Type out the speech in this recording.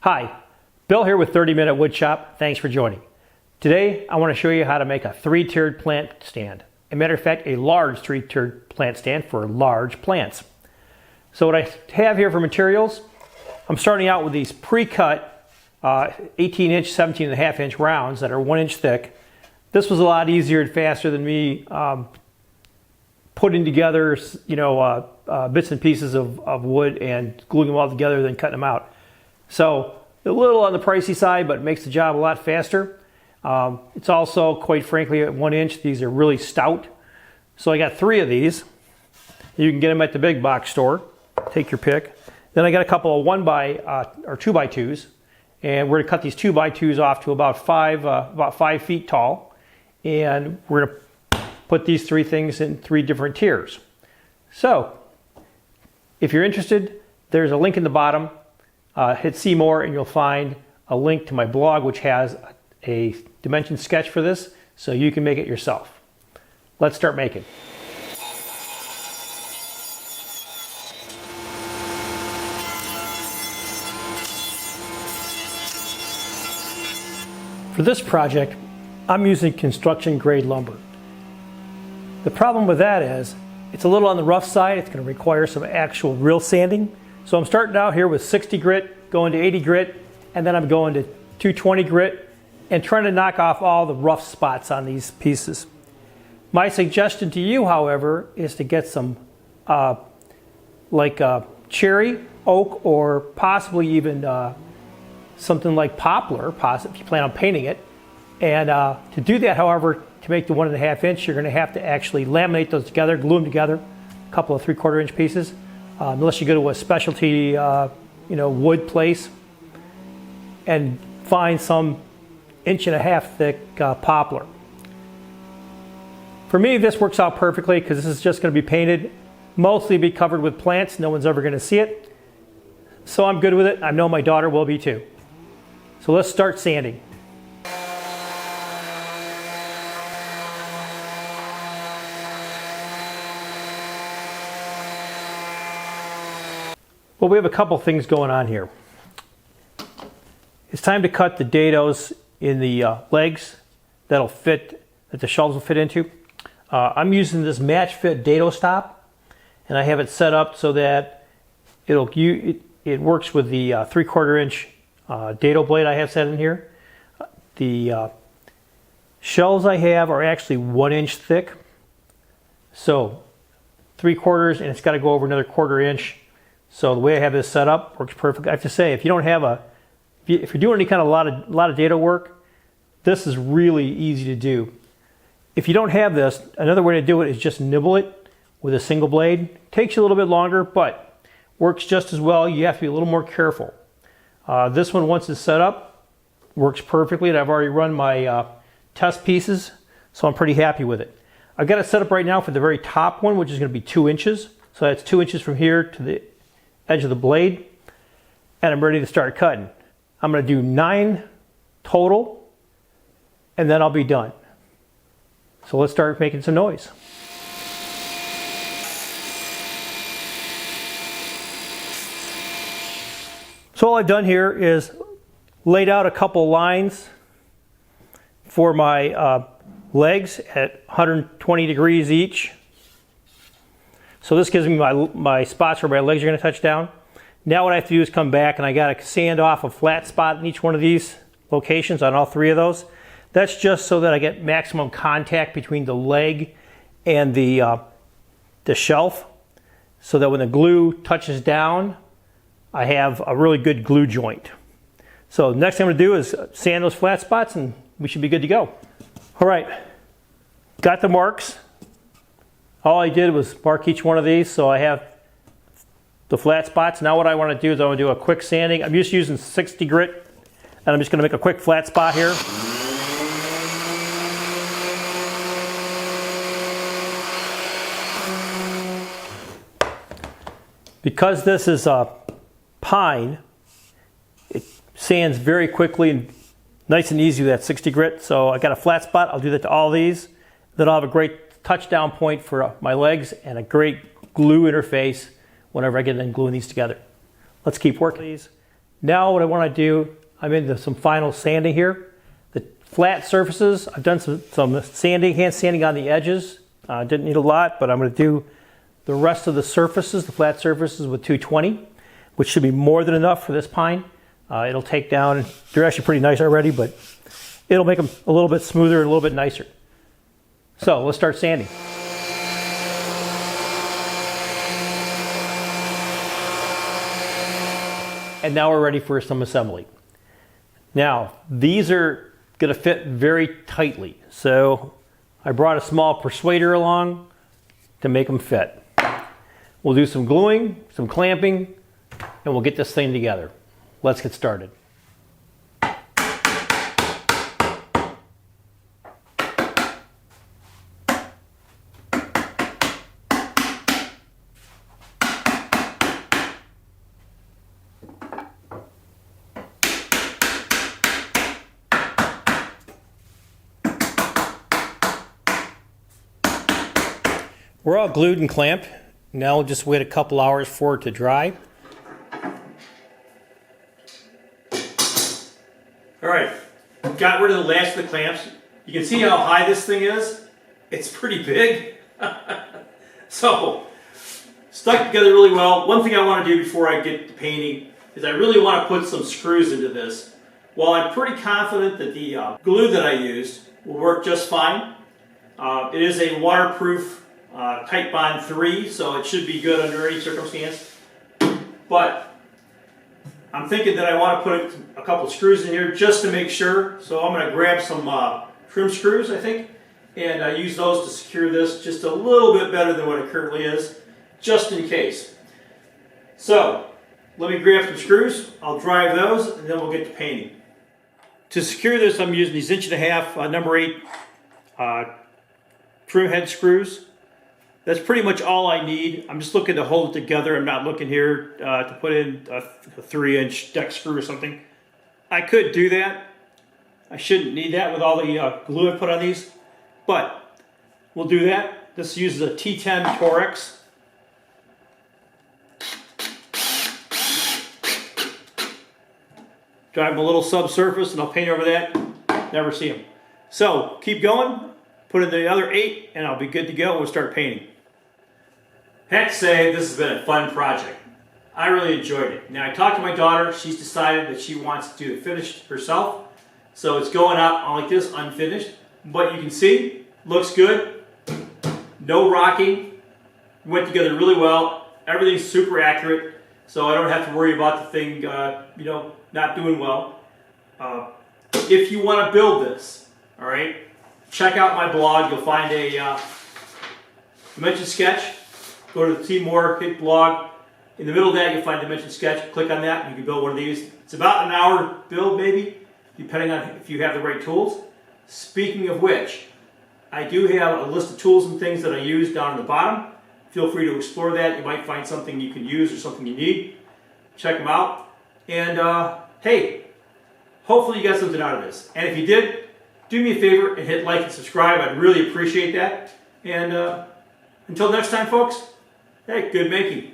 Hi, Bill here with 30-Minute Woodshop. Thanks for joining. Today I want to show you how to make a 3-tiered plant stand. As a matter of fact, a large 3-tiered plant stand for large plants. So what I have here for materials, I'm starting out with these pre-cut 18-inch, 17.5-inch rounds that are 1 inch thick. This was a lot easier and faster than me putting together bits and pieces of wood and gluing them all together, then cutting them out. So a little on the pricey side, but it makes the job a lot faster. It's also, quite frankly, at 1 inch, these are really stout. So I got 3 of these. You can get them at the big box store. Take your pick. Then I got a couple of 2x2s, and we're gonna cut these 2x2s off to about 5 feet tall, and we're gonna put these 3 things in 3 different tiers. So if you're interested, there's a link in the bottom. Hit see more and you'll find a link to my blog, which has a dimension sketch for this, so you can make it yourself. Let's start making. For this project, I'm using construction grade lumber. The problem with that is it's a little on the rough side. It's going to require some actual real sanding. So I'm starting out here with 60 grit, going to 80 grit, and then I'm going to 220 grit and trying to knock off all the rough spots on these pieces. My suggestion to you, however, is to get some cherry, oak, or possibly even something like poplar, if you plan on painting it. And to do that, however, to make the 1.5 inch, you're going to have to actually laminate those together, glue them together, a couple of 3/4 inch pieces. Unless you go to a specialty wood place and find some 1.5 inch thick poplar. For me, this works out perfectly because this is just going to be painted, mostly be covered with plants. No one's ever going to see it. So I'm good with it. I know my daughter will be too. So let's start sanding. Well, we have a couple things going on here. It's time to cut the dados in the legs that the shelves will fit into. I'm using this match fit dado stop, and I have it set up so that it works with the 3/4 inch dado blade I have set in here. The shelves I have are actually 1 inch thick, so 3/4, and it's got to go over another 1/4 inch. So the way I have this set up works perfectly. I have to say, if you don't have if you're doing any kind of a lot of dado work, this is really easy to do. If you don't have this, another way to do it is just nibble it with a single blade. Takes you a little bit longer, but works just as well. You have to be a little more careful. This one, once it's set up, works perfectly, and I've already run my test pieces, so I'm pretty happy with it. I've got it set up right now for the very top one, which is going to be 2 inches. So that's 2 inches from here to the edge of the blade, and I'm ready to start cutting. I'm going to do 9 total, and then I'll be done. So let's start making some noise. So all I've done here is laid out a couple lines for my legs at 120 degrees each. So this gives me my spots where my legs are going to touch down. Now what I have to do is come back, and I got to sand off a flat spot in each one of these locations on all 3 of those. That's just so that I get maximum contact between the leg and the shelf, so that when the glue touches down, I have a really good glue joint. So the next thing I'm going to do is sand those flat spots, and we should be good to go. All right, got the marks. All I did was mark each one of these, so I have the flat spots. Now what I want to do is I want to do a quick sanding. I'm just using 60 grit, and I'm just going to make a quick flat spot here. Because this is pine, it sands very quickly and nice and easy with that 60 grit. So I got a flat spot. I'll do that to all these. Then I'll have a great touchdown point for my legs and a great glue interface whenever I get in gluing these together. Let's keep working. Please. Now what I want to do, I'm into some final sanding here. The flat surfaces, I've done some sanding, hand sanding on the edges. Didn't need a lot, but I'm going to do the rest of the surfaces, the flat surfaces with 220, which should be more than enough for this pine. It'll take down, they're actually pretty nice already, but it'll make them a little bit smoother and a little bit nicer. So let's start sanding. And now we're ready for some assembly. Now, these are going to fit very tightly. So I brought a small persuader along to make them fit. We'll do some gluing, some clamping, and we'll get this thing together. Let's get started. We're all glued and clamped. Now we'll just wait a couple hours for it to dry. All right, got rid of the last of the clamps. You can see how high this thing is. It's pretty big. So, stuck together really well. One thing I want to do before I get to painting is I really want to put some screws into this. While I'm pretty confident that the glue that I used will work just fine, it is a waterproof Tight Bond 3, so it should be good under any circumstance. But I'm thinking that I want to put a couple screws in here just to make sure. So I'm going to grab some trim screws, I think, and use those to secure this just a little bit better than what it currently is, just in case. So let me grab some screws. I'll drive those, and then we'll get to painting. To secure this, I'm using these 1.5" number 8 trim head screws. That's pretty much all I need. I'm just looking to hold it together. I'm not looking here to put in a 3" deck screw or something. I could do that. I shouldn't need that with all the glue I put on these, but we'll do that. This uses a T10 Torex. Drive them a little subsurface and I'll paint over that. Never see them. So keep going, put in the other 8 and I'll be good to go. We'll start painting. I have to say, this has been a fun project. I really enjoyed it. Now, I talked to my daughter. She's decided that she wants to do the finish herself. So it's going out like this, unfinished. But you can see, looks good. No rocking. Went together really well. Everything's super accurate. So I don't have to worry about the thing, not doing well. If you want to build this, all right, check out my blog. You'll find a dimension sketch. Go to the Timor, hit blog. In the middle of that, you'll find dimension sketch. Click on that, and you can build one of these. It's about an hour build, maybe, depending on if you have the right tools. Speaking of which, I do have a list of tools and things that I use down at the bottom. Feel free to explore that. You might find something you can use or something you need. Check them out. And hey, hopefully you got something out of this. And if you did, do me a favor and hit like and subscribe. I'd really appreciate that. And until next time, folks, hey, good making.